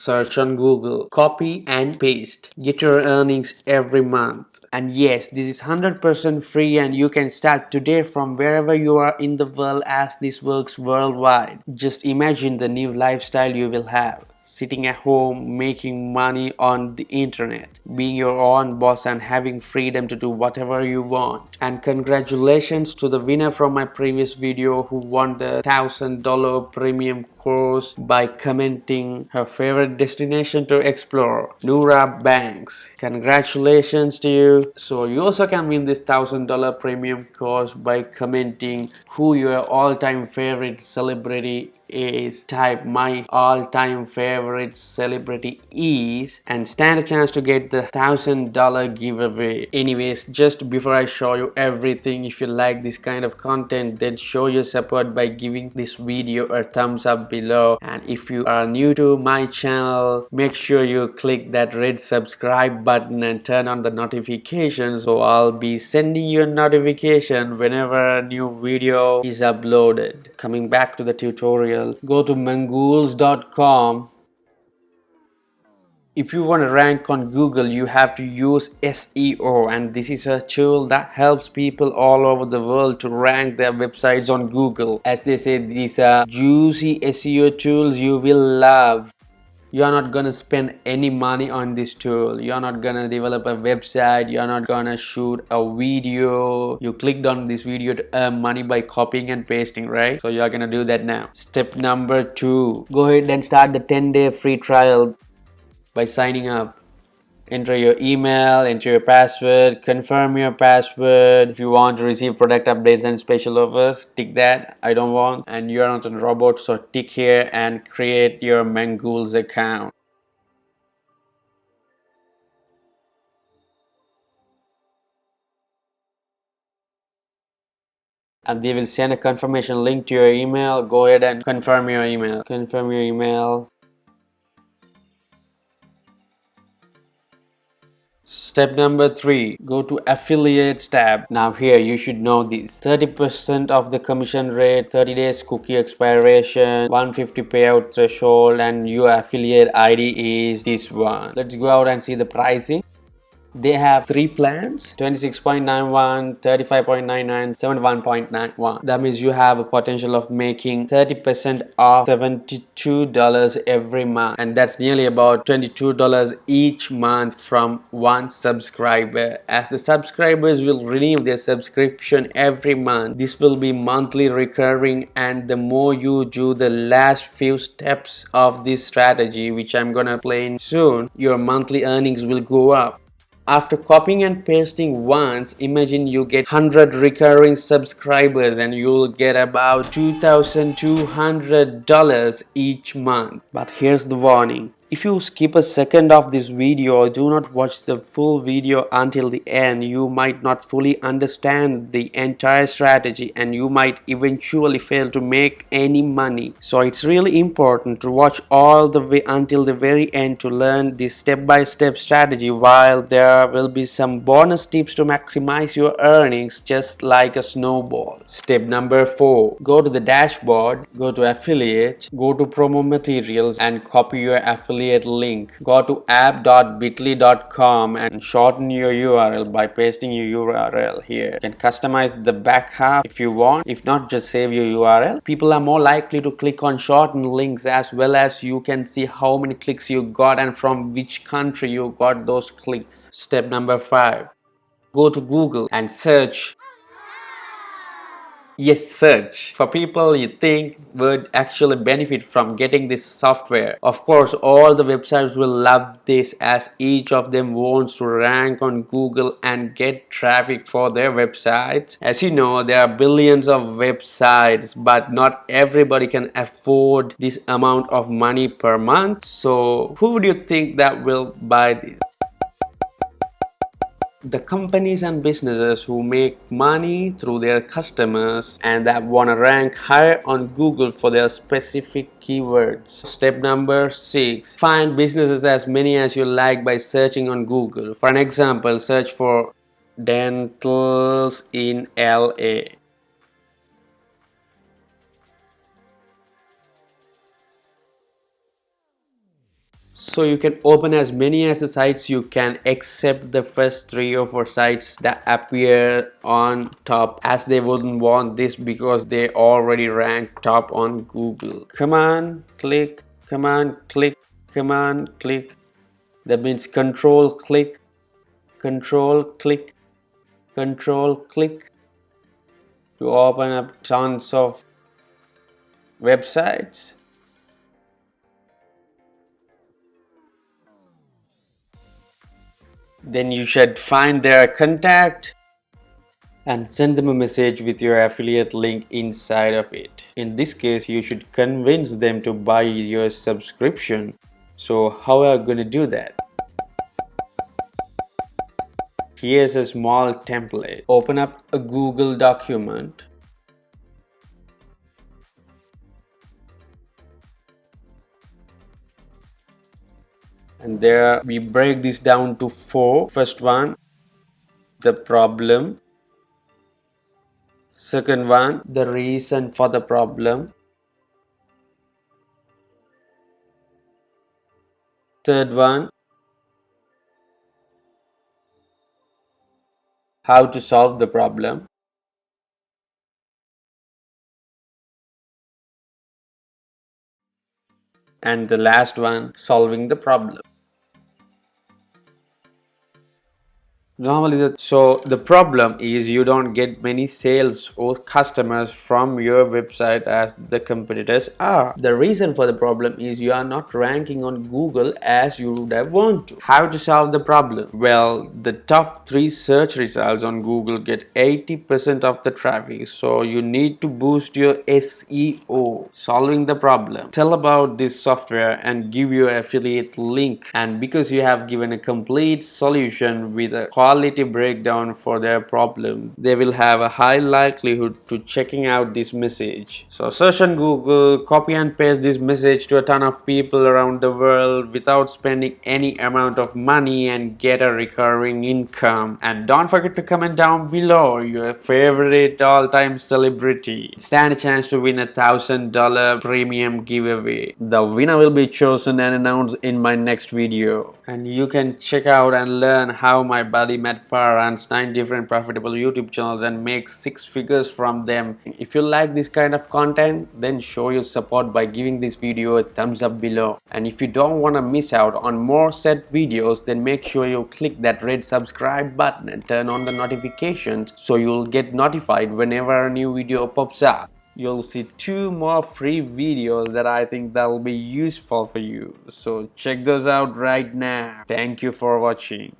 Search on Google, copy and paste. Get your earnings every month. And yes, this is 100% free and you can start today from wherever you are in the world, as this works worldwide. Just imagine the new lifestyle you will have. Sitting at home, making money on the internet, being your own boss and having freedom to do whatever you want. And congratulations to the winner from my previous video who won the $1,000 premium course by commenting her favorite destination to explore, Noura Banks. Congratulations to you. So you also can win this $1,000 premium course by commenting who your all-time favorite celebrity is. Type my all-time favorite celebrity is and stand a chance to get the $1,000 giveaway. Anyways, just before I show you everything, if you like this kind of content, then show your support by giving this video a thumbs up below. And if you are new to my channel, make sure you click that red subscribe button and turn on the notifications, so I'll be sending you a notification whenever a new video is uploaded. Coming back to the tutorial, go to mangools.com. If you want to rank on Google, you have to use SEO, and this is a tool that helps people all over the world to rank their websites on Google. As they say, these are juicy SEO tools you will love. You're not gonna spend any money on this tool. You're not gonna develop a website. You're not gonna shoot a video. You clicked on this video to earn money by copying and pasting, right? So you're gonna do that now. Step number 2. Go ahead and start the 10-day free trial by signing up. Enter your email, enter your password, confirm your password. If you want to receive product updates and special offers, tick that. I don't want. And you're not a robot, so tick here and create your Mangools account. And they will send a confirmation link to your email. Go ahead and confirm your email. Confirm your email. Step number 3, go to affiliates tab. Now here you should know this: 30% of the commission rate, 30 days cookie expiration, 150 payout threshold, and your affiliate ID is this one. Let's go out and see the pricing. They have 3 plans: 26.91, 35.99, 71.91. That means you have a potential of making 30% off $72 every month, and that's nearly about $22 each month from one subscriber. As the subscribers will renew their subscription every month, this will be monthly recurring, and the more you do the last few steps of this strategy, which I'm gonna explain soon, your monthly earnings will go up. After copying and pasting once, imagine you get 100 recurring subscribers and you'll get about $2,200 each month. But here's the warning. If you skip a second of this video or do not watch the full video until the end, you might not fully understand the entire strategy and you might eventually fail to make any money. So it's really important to watch all the way until the very end to learn this step-by-step strategy, while there will be some bonus tips to maximize your earnings just like a snowball. Step number 4, go to the dashboard, go to affiliate, go to promo materials and copy your affiliate link. Go to app.bitly.com and shorten your URL by pasting your URL here. You can customize the back half if you want. If not, just save your URL. People are more likely to click on shortened links, as well as you can see how many clicks you got and from which country you got those clicks. Step number 5, go to Google and search. Yes, search for people you think would actually benefit from getting this software. Of course, all the websites will love this, as each of them wants to rank on Google and get traffic for their websites. As you know, there are billions of websites, but not everybody can afford this amount of money per month. So who would you think that will buy this? The companies and businesses who make money through their customers and that want to rank higher on Google for their specific keywords. Step number 6, find businesses as many as you like by searching on Google. For an example, search for dentals in LA. So you can open as many as the sites you can, except the first 3 or 4 sites that appear on top, as they wouldn't want this because they already rank top on Google. Come on, click, come on, click, come on, click. That means control click, control click, control click to open up tons of websites. Then you should find their contact and send them a message with your affiliate link inside of it. In this case, you should convince them to buy your subscription. So how are you going to do that? Here's a small template. Open up a Google document. And there we break this down to 4. First one, the problem. Second one, the reason for the problem. Third one, how to solve the problem. And the last one, solving the problem. Normally, so the problem is you don't get many sales or customers from your website as the competitors are. The reason for the problem is you are not ranking on Google as you would have want to. How to solve the problem? Well, the top 3 search results on Google get 80% of the traffic, so you need to boost your SEO. Solving the problem. Tell about this software and give your affiliate link, and because you have given a complete solution with a quality breakdown for their problem, they will have a high likelihood to checking out this message. So search on Google, copy and paste this message to a ton of people around the world without spending any amount of money and get a recurring income. And don't forget to comment down below your favorite all-time celebrity. Stand a chance to win $1,000 premium giveaway. The winner will be chosen and announced in my next video. And you can check out and learn how my buddy Matt Parr runs 9 different profitable YouTube channels and makes 6 figures from them. If you like this kind of content, then show your support by giving this video a thumbs up below. And if you don't want to miss out on more set videos, then make sure you click that red subscribe button and turn on the notifications so you'll get notified whenever a new video pops up. You'll see 2 more free videos that I think that will be useful for you. So check those out right now. Thank you for watching.